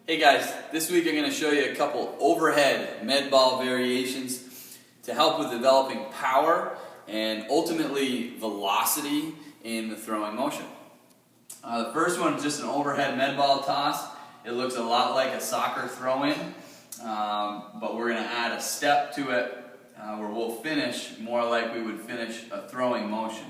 Hey guys, this week I'm going to show you a couple overhead med ball variations to help with developing power and ultimately velocity in the throwing motion. The first one is just an overhead med ball toss. It looks a lot like a soccer throw-in, but we're going to add a step to it where we'll finish more like we would finish a throwing motion.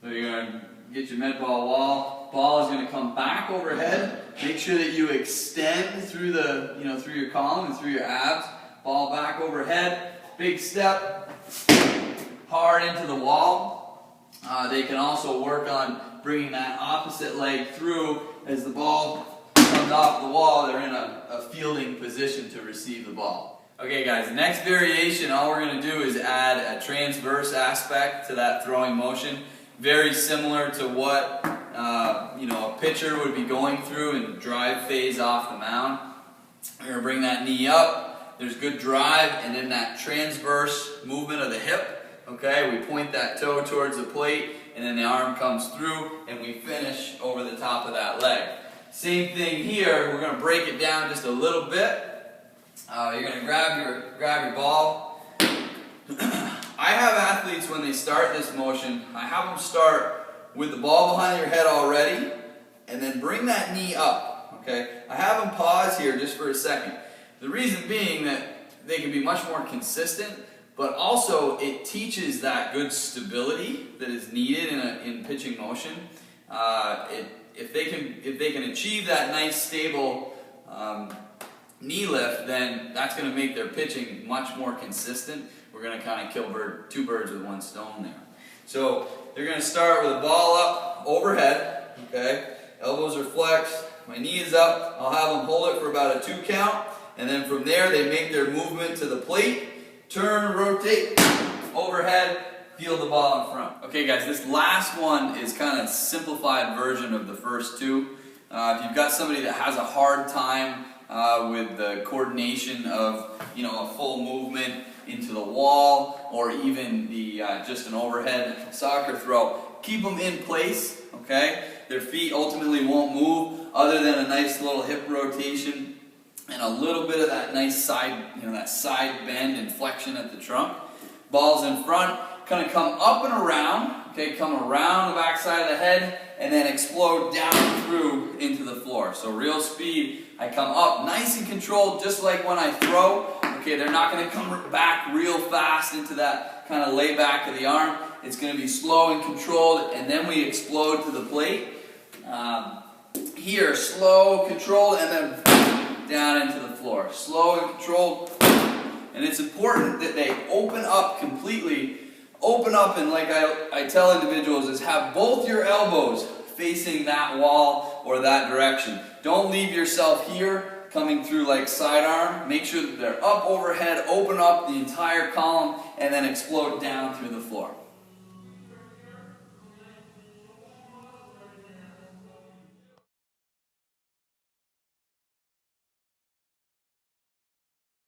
So you're going to get your med ball wall. Ball is going to come back overhead. Make sure that you extend through the, through your column and through your abs. Ball back overhead. Big step. Hard into the wall. They can also work on bringing that opposite leg through as the ball comes off the wall. They're in a fielding position to receive the ball. Okay guys, the next variation, all we're going to do is add a transverse aspect to that throwing motion. Very similar to what a pitcher would be going through in drive phase off the mound. We're going to bring that knee up. There's good drive, and then that transverse movement of the hip. Okay, we point that toe towards the plate, and then the arm comes through, and we finish over the top of that leg. Same thing here. We're going to break it down just a little bit. You're going to grab your ball. I have athletes, when they start this motion, I have them start with the ball behind your head already, and then bring that knee up. Okay, I have them pause here just for a second. The reason being that they can be much more consistent, but also it teaches that good stability that is needed in pitching motion. If they can achieve that nice stable knee lift, then that's going to make their pitching much more consistent. We're going to kind of kill two birds with one stone there. So they're going to start with the ball up overhead. Okay, elbows are flexed, my knee is up. I'll have them hold it for about a 2 count, and then from there they make their movement to the plate, turn, rotate, overhead, field the ball in front. Okay guys, this last one is kind of a simplified version of the first two. If you've got somebody that has a hard time with the coordination of a full movement into the wall, or even the just an overhead soccer throw, keep them in place. Okay, their feet ultimately won't move other than a nice little hip rotation and a little bit of that nice side, that side bend and flexion at the trunk. Balls in front, kind of come up and around. Okay, come around the back side of the head and then explode down through into the floor. So real speed, I come up nice and controlled, just like when I throw. Okay, they're not going to come back real fast into that kind of lay back of the arm. It's going to be slow and controlled, and then we explode to the plate. Here, slow, controlled, and then down into the floor. Slow and controlled. And it's important that they open up completely. Open up, and like I tell individuals, is have both your elbows facing that wall or that direction. Don't leave yourself here coming through like sidearm. Make sure that they're up overhead, open up the entire column, and then explode down through the floor.